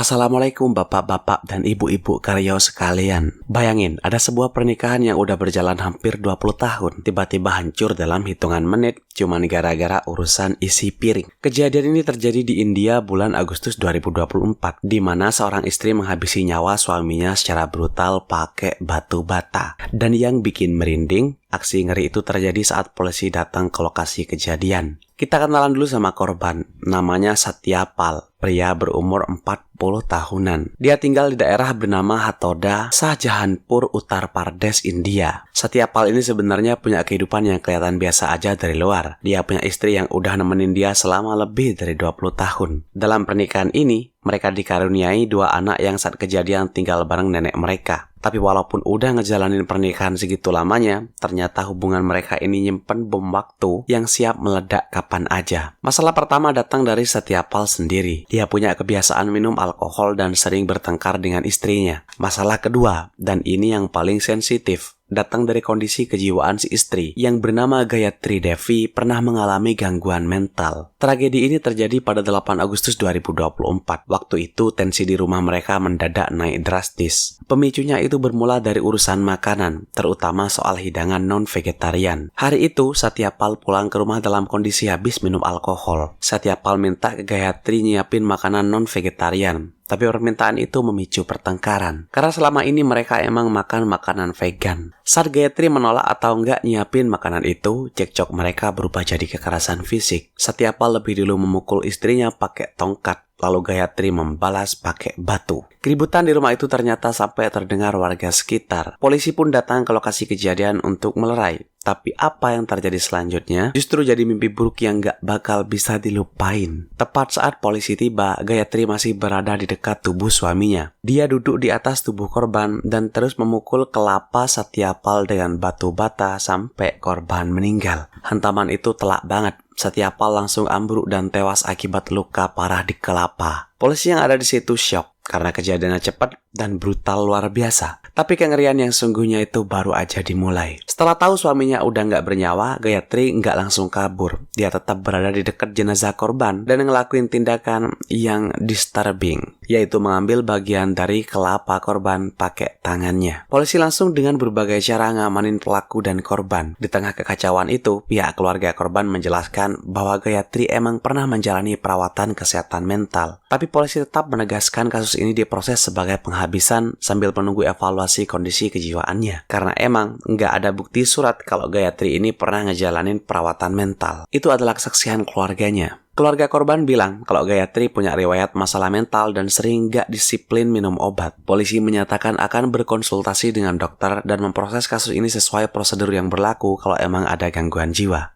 Assalamualaikum bapak-bapak dan ibu-ibu karyawan sekalian. Bayangin, ada sebuah pernikahan yang udah berjalan hampir 20 tahun, tiba-tiba hancur dalam hitungan menit, cuman gara-gara urusan isi piring. Kejadian ini terjadi di India bulan Agustus 2024, di mana seorang istri menghabisi nyawa suaminya secara brutal pakai batu bata. Dan yang bikin merinding, aksi ngeri itu terjadi saat polisi datang ke lokasi kejadian. Kita kenalan dulu sama korban, namanya Satyapal, pria berumur 40 tahunan. Dia tinggal di daerah bernama Hathoda, Shahjahanpur, Uttar Pradesh, India. Satyapal ini sebenarnya punya kehidupan yang kelihatan biasa aja dari luar. Dia punya istri yang udah nemenin dia selama lebih dari 20 tahun. Dalam pernikahan ini, mereka dikaruniai 2 anak yang saat kejadian tinggal bareng nenek mereka. Tapi walaupun udah ngejalanin pernikahan segitu lamanya, ternyata hubungan mereka ini nyimpen bom waktu yang siap meledak kapan aja. Masalah pertama datang dari Satyapal sendiri. Dia punya kebiasaan minum alkohol dan sering bertengkar dengan istrinya. Masalah kedua, dan ini yang paling sensitif, datang dari kondisi kejiwaan si istri yang bernama Gayatri Devi pernah mengalami gangguan mental. Tragedi ini terjadi pada 8 Agustus 2024. Waktu itu tensi di rumah mereka mendadak naik drastis. Pemicunya itu bermula dari urusan makanan, terutama soal hidangan non-vegetarian. Hari itu Satyapal pulang ke rumah dalam kondisi habis minum alkohol. Satyapal minta ke Gayatri nyiapin makanan non-vegetarian. Tapi permintaan itu memicu pertengkaran. Karena selama ini mereka emang makan makanan vegan. Saat Gayatri menolak atau enggak nyiapin makanan itu, cekcok mereka berubah jadi kekerasan fisik. Satyapal lebih dulu memukul istrinya pakai tongkat. Lalu Gayatri membalas pakai batu. Keributan di rumah itu ternyata sampai terdengar warga sekitar. Polisi pun datang ke lokasi kejadian untuk melerai. Tapi apa yang terjadi selanjutnya justru jadi mimpi buruk yang gak bakal bisa dilupain. Tepat saat polisi tiba, Gayatri masih berada di dekat tubuh suaminya. Dia duduk di atas tubuh korban dan terus memukul kelapa Satyapal dengan batu bata sampai korban meninggal. Hantaman itu telak banget. Satyapal langsung ambruk dan tewas akibat luka parah di kelapa. Polisi yang ada di situ syok karena kejadiannya cepat dan brutal luar biasa. Tapi kengerian yang sungguhnya itu baru aja dimulai. Setelah tahu suaminya udah nggak bernyawa, Gayatri nggak langsung kabur. Dia tetap berada di dekat jenazah korban dan ngelakuin tindakan yang disturbing, yaitu mengambil bagian dari kelapa korban pakai tangannya. Polisi langsung dengan berbagai cara ngamanin pelaku dan korban. Di tengah kekacauan itu, pihak keluarga korban menjelaskan bahwa Gayatri emang pernah menjalani perawatan kesehatan mental. Tapi polisi tetap menegaskan kasus ini diproses sebagai penghabisan sambil menunggu evaluasi kondisi kejiwaannya. Karena emang nggak ada bukti surat kalau Gayatri ini pernah ngejalanin perawatan mental. Itu adalah kesaksian keluarganya. Keluarga korban bilang kalau Gayatri punya riwayat masalah mental dan sering gak disiplin minum obat. Polisi menyatakan akan berkonsultasi dengan dokter dan memproses kasus ini sesuai prosedur yang berlaku kalau emang ada gangguan jiwa.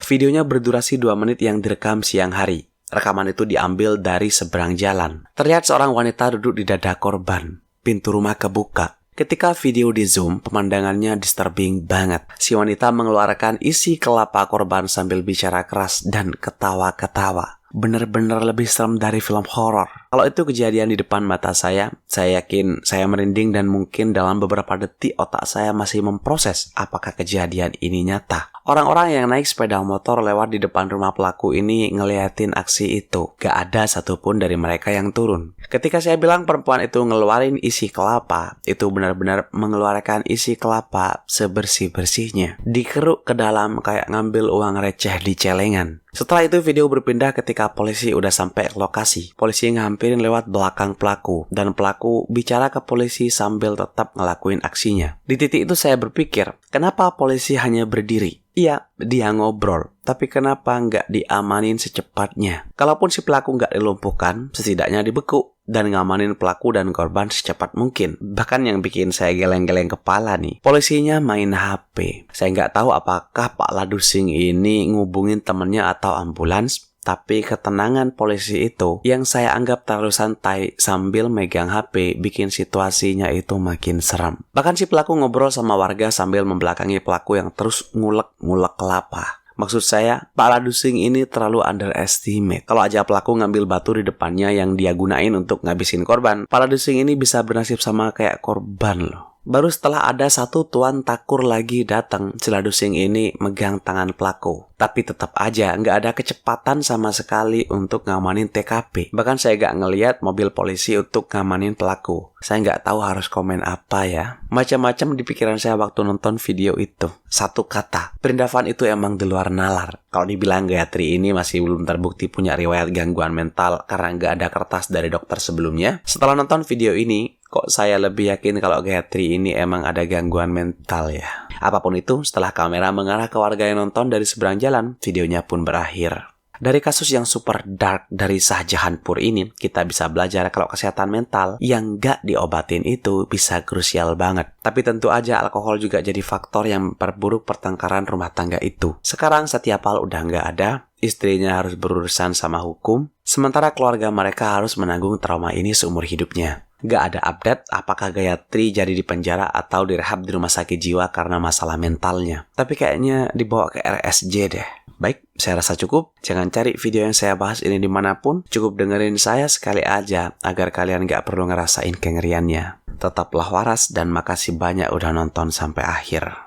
Videonya berdurasi 2 menit yang direkam siang hari. Rekaman itu diambil dari seberang jalan. Terlihat seorang wanita duduk di dada korban. Pintu rumah kebuka. Ketika video di zoom, pemandangannya disturbing banget. Si wanita mengeluarkan isi kelapa korban sambil bicara keras dan ketawa-ketawa. Bener-bener lebih serem dari film horor. Kalau itu kejadian di depan mata saya yakin saya merinding dan mungkin dalam beberapa detik otak saya masih memproses apakah kejadian ini nyata. Orang-orang yang naik sepeda motor lewat di depan rumah pelaku ini ngeliatin aksi itu. Gak ada satupun dari mereka yang turun. Ketika saya bilang perempuan itu ngeluarin isi kelapa, itu benar-benar mengeluarkan isi kelapa sebersih-bersihnya. Dikeruk ke dalam kayak ngambil uang receh di celengan. Setelah itu video berpindah ketika polisi udah sampai ke lokasi. Polisi ngampirin lewat belakang pelaku dan pelaku bicara ke polisi sambil tetap ngelakuin aksinya. Di titik itu saya berpikir, kenapa polisi hanya berdiri? Iya, dia ngobrol, tapi kenapa nggak diamanin secepatnya? Kalaupun si pelaku nggak dilumpuhkan, setidaknya dibekuk dan ngamanin pelaku dan korban secepat mungkin. Bahkan yang bikin saya geleng-geleng kepala nih, polisinya main HP. Saya nggak tahu apakah Pak Ladusing ini ngubungin temennya atau ambulans. Tapi ketenangan polisi itu yang saya anggap terlalu santai sambil megang HP bikin situasinya itu makin seram. Bahkan si pelaku ngobrol sama warga sambil membelakangi pelaku yang terus ngulek-ngulek kelapa. Maksud saya, Pak Ladusing ini terlalu underestimate. Kalau aja pelaku ngambil batu di depannya yang dia gunain untuk ngabisin korban, Pak Ladusing ini bisa bernasib sama kayak korban loh. Baru setelah ada satu tuan takur lagi datang, Celadusing ini megang tangan pelaku. Tapi tetap aja nggak ada kecepatan sama sekali untuk ngamanin TKP. Bahkan saya nggak ngeliat mobil polisi untuk ngamanin pelaku. Saya nggak tahu harus komen apa ya. Macam-macam di pikiran saya waktu nonton video itu. Satu kata, Prindavan itu emang di luar nalar. Kalau dibilang Gayatri ini masih belum terbukti punya riwayat gangguan mental karena nggak ada kertas dari dokter sebelumnya. Setelah nonton video ini, kok saya lebih yakin kalau Gayatri ini emang ada gangguan mental ya. Apapun itu, setelah kamera mengarah ke warga yang nonton dari seberang jalan, videonya pun berakhir. Dari kasus yang super dark dari Shahjahanpur ini, kita bisa belajar kalau kesehatan mental yang gak diobatin itu bisa krusial banget. Tapi tentu aja alkohol juga jadi faktor yang memperburuk pertengkaran rumah tangga itu. Sekarang setiap hal udah gak ada, istrinya harus berurusan sama hukum, sementara keluarga mereka harus menanggung trauma ini seumur hidupnya. Gak ada update apakah Gayatri jadi di penjara atau direhab di rumah sakit jiwa karena masalah mentalnya. Tapi kayaknya dibawa ke RSJ deh. Baik, saya rasa cukup. Jangan cari video yang saya bahas ini dimanapun. Cukup dengerin saya sekali aja agar kalian gak perlu ngerasain kengeriannya. Tetaplah waras dan makasih banyak udah nonton sampai akhir.